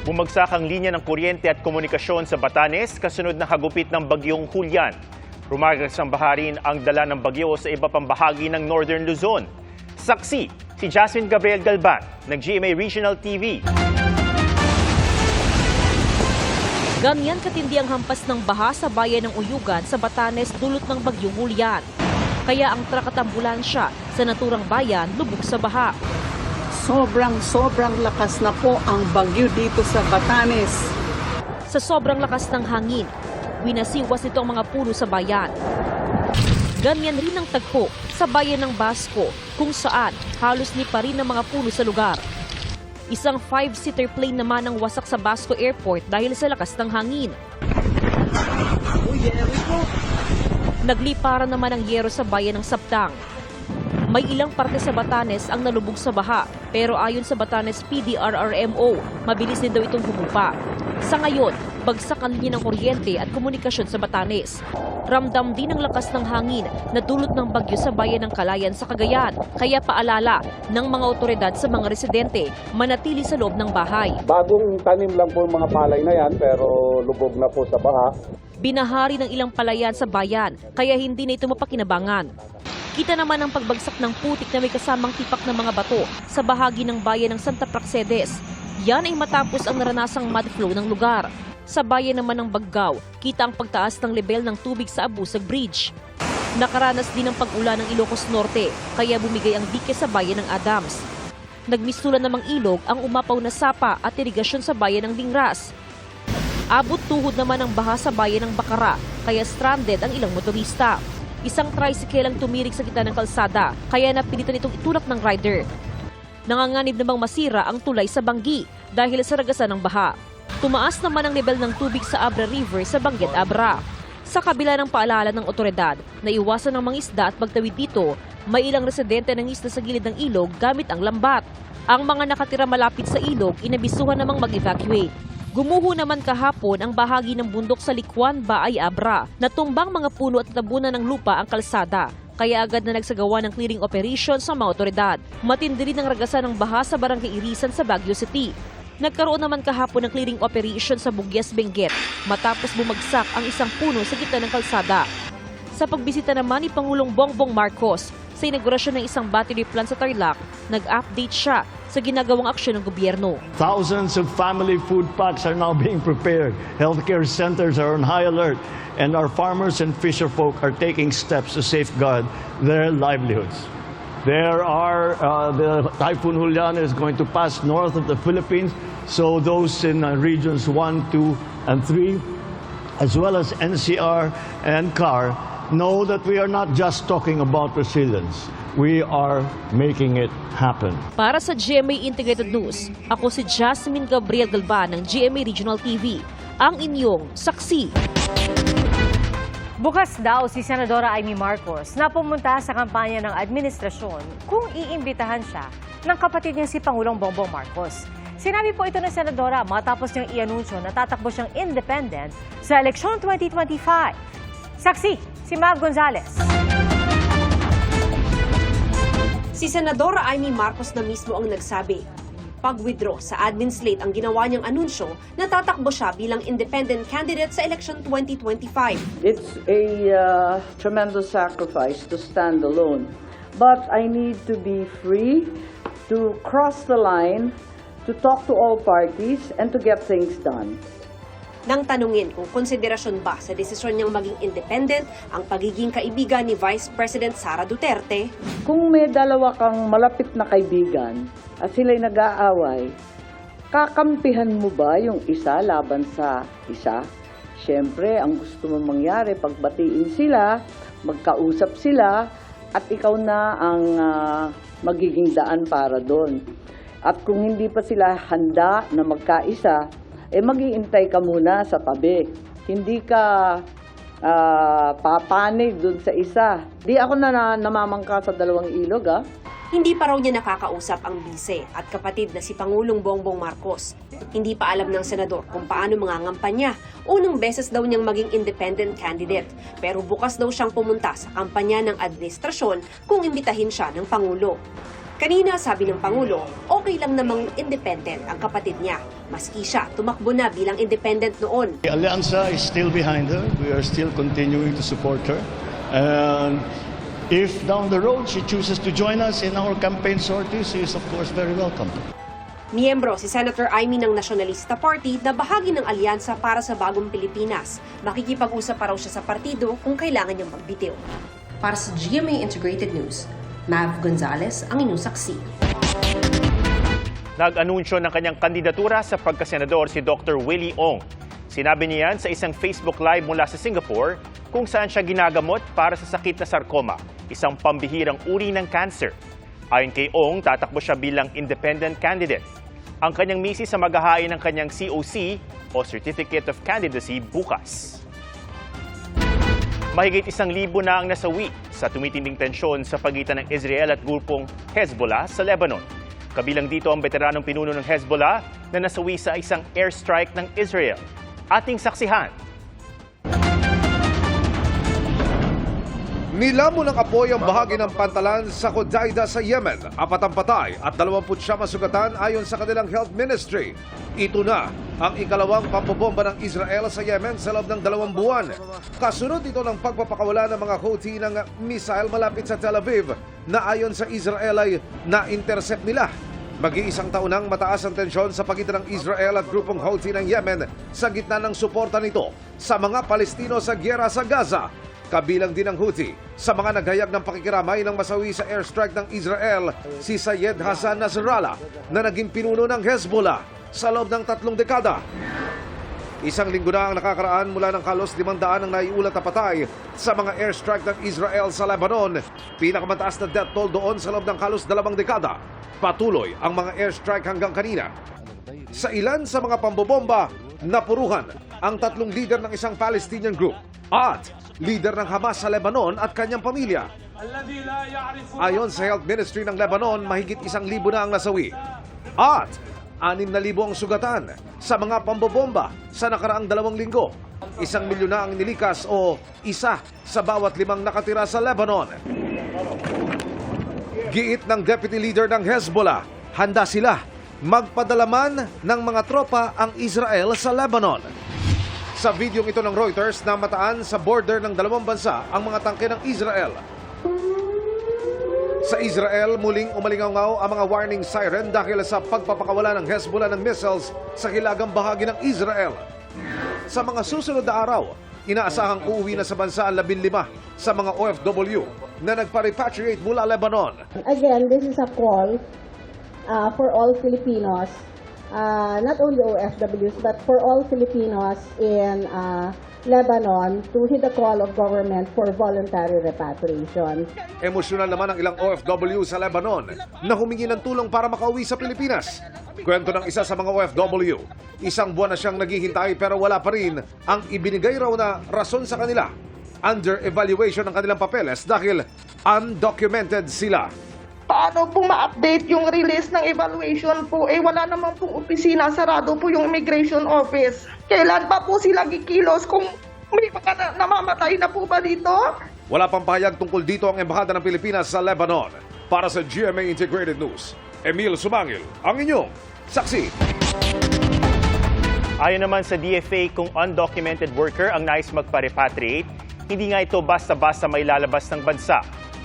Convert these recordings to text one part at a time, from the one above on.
Bumagsak ang linya ng kuryente at komunikasyon sa Batanes kasunod ng hagupit ng bagyong Julian. Rumagas ang baharin ang dala ng bagyo sa iba pang bahagi ng Northern Luzon. Saksi, si Jasmine Gabriel Galban ng GMA Regional TV. Ganyan katindi ang hampas ng baha sa bayan ng Uyugan sa Batanes dulot ng bagyong Julian. Kaya ang truck at ambulansya sa naturang bayan lubog sa baha. Sobrang lakas na po ang bagyo dito sa Batanes. Sa sobrang lakas ng hangin, winasiwas ito ang mga puno sa bayan. Ganyan rin ang tagpo sa bayan ng Basco kung saan halos nipa rin ang mga puno sa lugar. Isang 5-seater plane naman ang wasak sa Basco Airport dahil sa lakas ng hangin. Nagliparan naman ang yero sa bayan ng Sabtang. May ilang parte sa Batanes ang nalubog sa baha, pero ayon sa Batanes PDRRMO, mabilis din daw itong humupa. Sa ngayon, bagsak ang linya ng kuryente at komunikasyon sa Batanes. Ramdam din ang lakas ng hangin na dulot ng bagyo sa bayan ng Kalayan sa Cagayan. Kaya paalala ng mga otoridad sa mga residente, manatili sa loob ng bahay. Bagong tanim lang po yung mga palay na yan, pero lubog na po sa baha. Binahari ng ilang palayan sa bayan, kaya hindi na ito mapakinabangan. Kita naman ang pagbagsak ng putik na may kasamang tipak ng mga bato sa bahagi ng bayan ng Santa Praxedes. Yan ay matapos ang naranasang mud flow ng lugar. Sa bayan naman ng Baggao, kita ang pagtaas ng level ng tubig sa Abusag Bridge. Nakaranas din ng pag-ulan ng Ilocos Norte, kaya bumigay ang dike sa bayan ng Adams. Nagmistulan namang ilog ang umapaw na sapa at irigasyon sa bayan ng Dingras. Abot tuhod naman ang baha sa bayan ng Bacara, kaya stranded ang ilang motorista. Isang tricycle ang tumirik sa gitna ng kalsada, kaya napilitan itong itulak ng rider. Nanganganib namang masira ang tulay sa Banggi dahil sa ragasan ng baha. Tumaas naman ang level ng tubig sa Abra River sa Banggit Abra. Sa kabila ng paalala ng otoridad na iwasan ng mga isda at pagtawid dito, may ilang residente ng isla sa gilid ng ilog gamit ang lambat. Ang mga nakatira malapit sa ilog inabisuhan namang mag-evacuate. Gumuho naman kahapon ang bahagi ng bundok sa Likwan, Baay, Abra. Natumbang mga puno at tabunan ng lupa ang kalsada. Kaya agad na nagsagawa ng clearing operation sa mga otoridad. Matindi rin ang ragasan ng baha sa Barangay Irisan sa Baguio City. Nagkaroon naman kahapon ng clearing operation sa Bugyas, Benguet matapos bumagsak ang isang puno sa gitna ng kalsada. Sa pagbisita naman ni Pangulong Bongbong Marcos sa inaugurasyon ng isang battery plant sa Tarlac, nag-update siya sa ginagawang aksyon ng gobyerno. Thousands of family food packs are now being prepared. Healthcare centers are on high alert, and our farmers and fisher folk are taking steps to safeguard their livelihoods. The Typhoon Julian is going to pass north of the Philippines, so those in regions 1, 2, and 3, as well as NCR and CAR, know that we are not just talking about resilience. We are making it happen. Para sa GMA Integrated News, ako si Jasmine Gabriel Galban ng GMA Regional TV, ang inyong saksi. Bukas daw si Senadora Amy Marcos na pumunta sa kampanya ng administrasyon kung iimbitahan siya ng kapatid niya si Pangulong Bongbong Marcos. Sinabi po ito ng Senadora matapos niyang i-anunsyo na tatakbo siyang independent sa eleksyon 2025. Saksi, si Mav Gonzalez. Si Senadora Amy Marcos na mismo ang nagsabi, pag-withdraw sa admin slate ang ginawa niyang anunsyo na tatakbo siya bilang independent candidate sa election 2025. It's a tremendous sacrifice to stand alone. But I need to be free to cross the line, to talk to all parties, and to get things done. Nang tanungin kung konsiderasyon ba sa desisyon niyang maging independent ang pagiging kaibigan ni Vice President Sara Duterte, Kung may dalawa kang malapit na kaibigan at sila'y nag-aaway, kakampihan mo ba yung isa laban sa isa? Siyempre, ang gusto mong mangyari, pagbatiin sila, magkausap sila, at ikaw na ang magiging daan para doon. At kung hindi pa sila handa na magkaisa, mag-iintay ka muna sa tabi. Hindi ka papanig doon sa isa. Di ako na namamangka sa dalawang ilog, hindi pa raw niya nakakausap ang bise at kapatid na si Pangulong Bongbong Marcos. Hindi pa alam ng senador kung paano mangangampanya. Unang beses daw niyang maging independent candidate. Pero bukas daw siyang pumunta sa kampanya ng administrasyon kung imbitahin siya ng Pangulo. Kanina sabi ng Pangulo, okay lang namang independent ang kapatid niya. Maski siya, tumakbo na bilang independent noon. The Alianza is still behind her. We are still continuing to support her. And if down the road she chooses to join us in our campaign sorties, she is of course very welcome. Miyembro si Senator Amy ng Nationalista Party na bahagi ng alyansa para sa bagong Pilipinas. Makikipag-usap pa raw siya sa partido kung kailangan niyang magbitiw. Para sa GMA Integrated News, Mav Gonzalez ang inyong saksi. Nag-anunsyo ng kanyang kandidatura sa pagkasenador si Dr. Willie Ong. Sinabi niya yan sa isang Facebook Live mula sa Singapore kung saan siya ginagamot para sa sakit na sarcoma, isang pambihirang uri ng cancer. Ayon kay Ong, tatakbo siya bilang independent candidate. Ang kanyang misis sa maghahain ng kanyang COC o Certificate of Candidacy bukas. Mahigit 1,000 na ang nasawi sa tumitinding tensyon sa pagitan ng Israel at grupong Hezbollah sa Lebanon. Kabilang dito ang veteranong pinuno ng Hezbollah na nasawi sa isang airstrike ng Israel. Ating saksihan. Nilamon ng apoy ang bahagi ng pantalan sa Hodeidah sa Yemen. 4 ang patay at 29 masugatan ayon sa kanilang health ministry. Ito na ang ikalawang pambobomba ng Israel sa Yemen sa loob ng 2 buwan. Kasunod ito ng pagpapakawala ng mga Houthi ng missile malapit sa Tel Aviv na ayon sa Israel ay na-intercept nila. Mag-iisang taon nang mataas ang tensyon sa pagitan ng Israel at grupong Houthi ng Yemen sa gitna ng suporta nito sa mga Palestino sa gyera sa Gaza. Kabilang din ang Houthi sa mga naghayag ng pakikiramay ng masawi sa airstrike ng Israel si Syed Hassan Nasrallah na naging pinuno ng Hezbollah sa loob ng 3 dekada. 1 linggo na ang nakakaraan mula ng halos 500 ang naiulat na patay sa mga airstrike ng Israel sa Lebanon. Pinakamataas na death toll doon sa loob ng halos 2 dekada. Patuloy ang mga airstrike hanggang kanina. Sa ilan sa mga pambobomba, napuruhan ang 3 leader ng isang Palestinian group at leader ng Hamas sa Lebanon at kanyang pamilya. Ayon sa Health Ministry ng Lebanon, mahigit 1,000 na ang nasawi at 6,000 ang sugatan sa mga pambobomba sa nakaraang 2 linggo. 1 milyon na ang nilikas o 1 sa bawat 5 nakatira sa Lebanon. Giit ng Deputy Leader ng Hezbollah, handa sila magpadalaman ng mga tropa ang Israel sa Lebanon. Sa videong ito ng Reuters na mataan sa border ng 2 bansa ang mga tangke ng Israel. Sa Israel, muling umalingaw ang mga warning siren dahil sa pagpapakawala ng Hezbollah ng missiles sa hilagang bahagi ng Israel. Sa mga susunod na araw, inaasahang uuwi na sa bansa ang 15 sa mga OFW na nagpa-repatriate mula Lebanon. Again, this is a call for all Filipinos, not only OFWs, but for all Filipinos in Lebanon to heed the call of government for voluntary repatriation. Emosyonal naman ang ilang OFW sa Lebanon na humingi ng tulong para makauwi sa Pilipinas. Kwento ng isa sa mga OFW, 1 buwan na siyang naghihintay pero wala pa rin ang ibinigay raw na rason sa kanila. Under evaluation ng kanilang papeles dahil undocumented sila. Paano po ma-update yung release ng evaluation po? Wala naman pong opisina, sarado po yung immigration office. Kailan pa po sila gikilos kung may mga namamatay na po ba dito? Wala pang pahayag tungkol dito ang Embahada ng Pilipinas sa Lebanon. Para sa GMA Integrated News, Emil Sumangil, ang inyong saksi. Ayon naman sa DFA, kung undocumented worker ang nais magpa-repatriate, hindi nga ito basta-basta may lalabas ng bansa.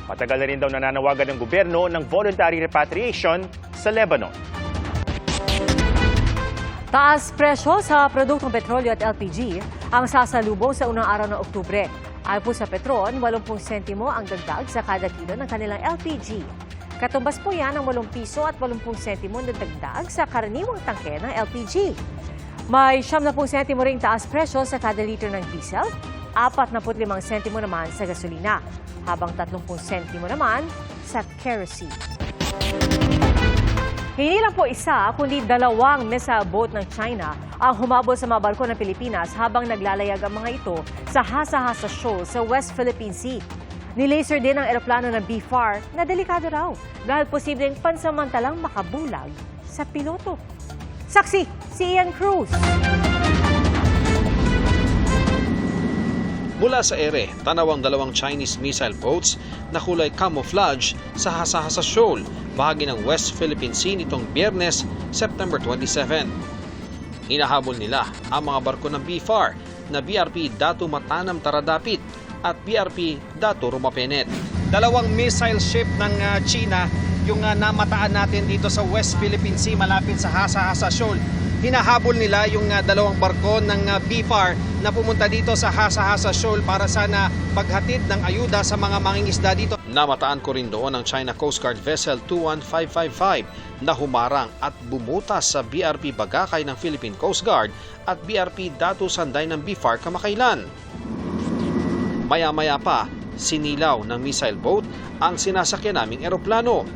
Matagal na rin daw nananawagan ng gobyerno ng voluntary repatriation sa Lebanon. Taas presyo sa produktong petrolyo at LPG ang sasalubong sa unang araw ng Oktubre. Ayon po sa Petron, 80 sentimo ang dagdag sa kada kilo ng kanilang LPG. Katumbas po yan ang 8 piso at 80 sentimo na dagdag sa karaniwang tangke ng LPG. May 70 sentimo ring taas presyo sa kada liter ng diesel, 45 sentimo naman sa gasolina, habang 30 sentimo naman sa kerosene. Hindi lang po isa, kundi 2 missile boat ng China ang humabol sa mga barko ng Pilipinas habang naglalayag ang mga ito sa Hasa-Hasa Shoal sa West Philippine Sea. Nilaser din ang eroplano ng BFAR na delikado raw dahil posibleng pansamantalang makabulag sa piloto. Saksi, si Ian Cruz. Mula sa ere, tanaw ang dalawang Chinese missile boats na kulay camouflage sa Hasa-Hasa Shoal, bahagi ng West Philippine Sea nitong Biyernes, September 27. Hinahabol nila ang mga barko ng BFAR na BRP Datu Matanam Taradapit at BRP Datu Rumapenet. Dalawang missile ship ng China yung namataan natin dito sa West Philippine Sea malapit sa Hasa-Hasa Shoal. Hinahabol nila yung dalawang barko ng BFAR na pumunta dito sa Hasa-Hasa Shoal para sana paghatid ng ayuda sa mga mangingisda dito. Namataan ko rin doon ang China Coast Guard Vessel 21555 na humarang at bumutas sa BRP Bagakay ng Philippine Coast Guard at BRP Datu Sanday ng BFAR kamakailan. Maya-maya pa, sinilaw ng missile boat ang sinasakyan naming eroplano.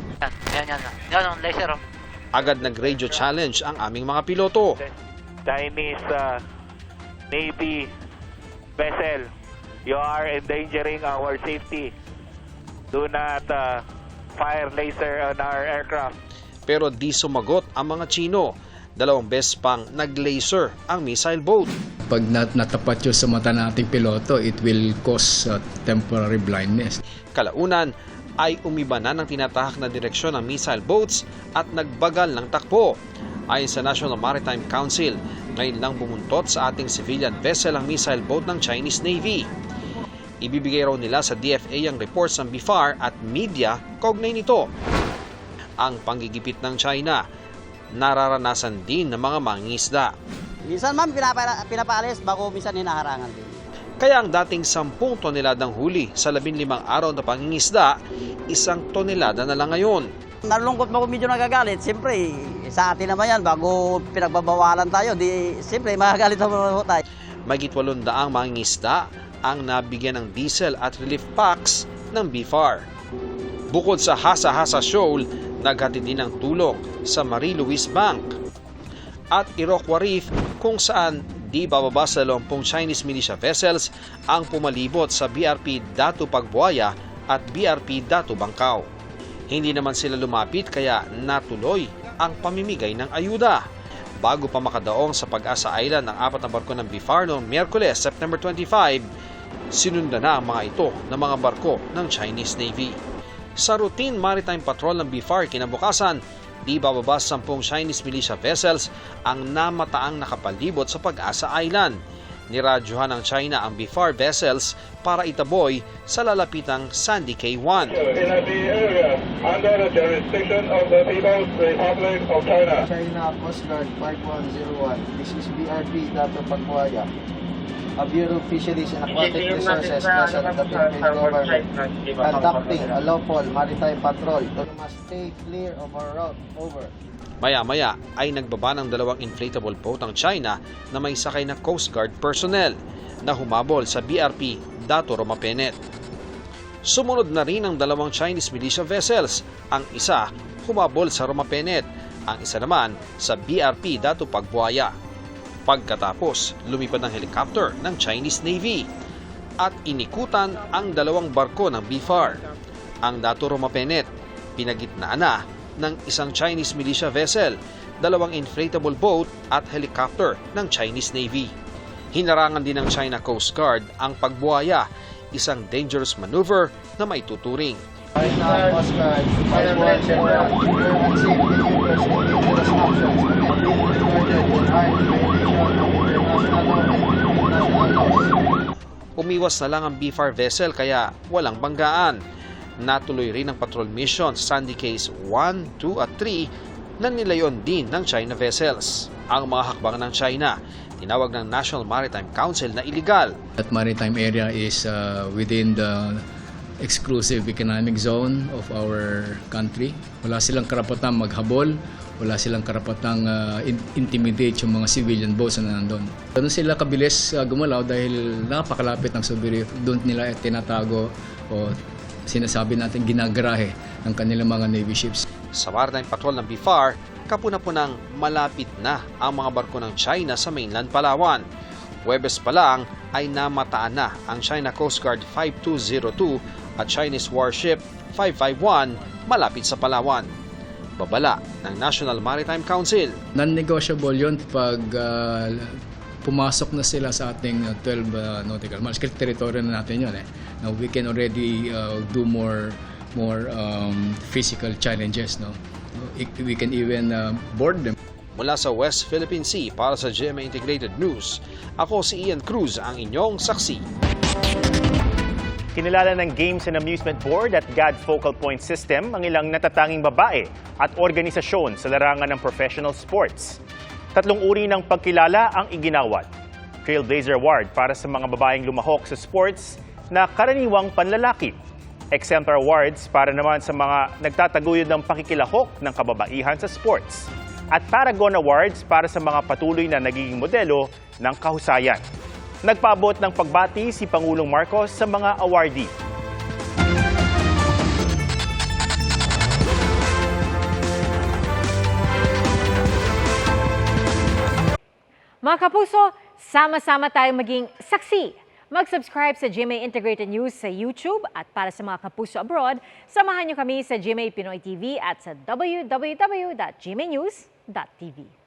Yan, laser. Agad nag-radio challenge ang aming mga piloto. Chinese Navy vessel, you are endangering our safety. Do not fire laser on our aircraft. Pero di sumagot ang mga Chino. 2 beses pang nag-laser ang missile boat. Pag natapat yun sa mata nating piloto, it will cause temporary blindness. Kalaunan ay umiba na ng tinatahak na direksyon ng missile boats at nagbagal ng takbo. Ayon sa National Maritime Council, ngayon lang bumuntot sa ating civilian vessel ang missile boat ng Chinese Navy. Ibibigay raw nila sa DFA ang reports ng BFAR at media kaugnay nito. Ang panggigipit ng China, nararanasan din ng mga mangingisda. Minsan ma'am, pinapaalis, bako minsan hinaharangan din. Kaya ang dating 10 toneladang huli sa 15 araw na pangingisda, 1 tonelada na lang ngayon. Nalulungkot mo kung medyo nagagalit. Siyempre, sa atin naman yan, bago pinagbabawalan tayo, siyempre, magagalit naman tayo. Mahigit 800 mangingisda ang nabigyan ng diesel at relief packs ng BFAR. Bukod sa Hasa-Hasa Shoal, naghatid din ng tulong sa Marie Louise Bank at Iroquois Reef kung saan di bababa sa 20 Chinese militia vessels ang pumalibot sa BRP Datu Pagbuaya at BRP Datu Bangkao. Hindi naman sila lumapit kaya natuloy ang pamimigay ng ayuda. Bago pa makadaong sa Pag-asa Island ang 4 na barko ng BFAR noong Miyerkules, September 25, sinunda na ang mga ito ng mga barko ng Chinese Navy. Sa routine maritime patrol ng BFAR kinabukasan, di bababa sa 10 Chinese militia vessels ang namataang nakapalibot sa Pag-asa Island. Niradyohan ng China ang BFAR vessels para itaboy sa lalapitang Sandy Cay-1. In the area under the jurisdiction of the People's Republic of China. China Coast Guard 5101. This is BRP Datu Pagbuaya. A Bureau of Fisheries and Aquatic Resources vessel of the Philippine government conducting a lawful maritime patrol. You must stay clear of our route. Over. Maya-maya ay nagbaba ng 2 inflatable boat ang China na may sakay na Coast Guard personnel na humabol sa BRP Datu Rumapenet. Sumunod na rin ang 2 Chinese militia vessels. Ang isa humabol sa Rumapenet, ang isa naman sa BRP Datu Pagbuaya. Pagkatapos, lumipad ng helicopter ng Chinese Navy at inikutan ang 2 barko ng BFAR. Ang Datu Rumapenet, pinagitnaan na ng isang Chinese militia vessel, 2 inflatable boat at helicopter ng Chinese Navy. Hinarangan din ng China Coast Guard ang Pagbuaya, isang dangerous maneuver na may tuturing. China Coast Guard 5101. Umiwas na lang ang BFAR vessel kaya walang banggaan. Natuloy rin ang patrol mission sa Sandy Cays 1, 2 at 3 na nilayon din ng China vessels. Ang mga hakbang ng China, tinawag ng National Maritime Council na illegal. That maritime area is within the exclusive economic zone of our country. Wala silang karapatang maghabol, wala silang karapatang intimidate yung mga civilian boats na nandun. Doon sila kabilis gumalaw dahil napakalapit ng Subiri. Doon nila tinatago o sinasabi natin ginagarahe ng kanilang mga Navy ships. Sa maritime patrol ng BFAR, kapuna-punang malapit na ang mga barko ng China sa mainland Palawan. Huwebes pa lang ay namataan na ang China Coast Guard 5202 at Chinese warship 551 malapit sa Palawan. Babala ng National Maritime Council. Non-negotiable yun pag pumasok na sila sa ating 12 nautical miles. Territory na natin yun. Now, we can already do more physical challenges. No? We can even board them. Mula sa West Philippine Sea para sa GMA Integrated News, ako si Ian Cruz, ang inyong saksi. Kinilala ng Games and Amusement Board at GAD Focal Point System ang ilang natatanging babae at organisasyon sa larangan ng professional sports. 3 uri ng pagkilala ang iginawad. Trailblazer Award para sa mga babaeng lumahok sa sports na karaniwang panlalaki. Exemplar Awards para naman sa mga nagtataguyod ng pakikilahok ng kababaihan sa sports. At Paragon Awards para sa mga patuloy na nagiging modelo ng kahusayan. Nagpaabot ng pagbati si Pangulong Marcos sa mga awardee. Mga kapuso, sama-sama tayong maging saksi. Mag-subscribe sa GMA Integrated News sa YouTube at para sa mga kapuso abroad, samahan niyo kami sa GMA Pinoy TV at sa www.gmanews.tv.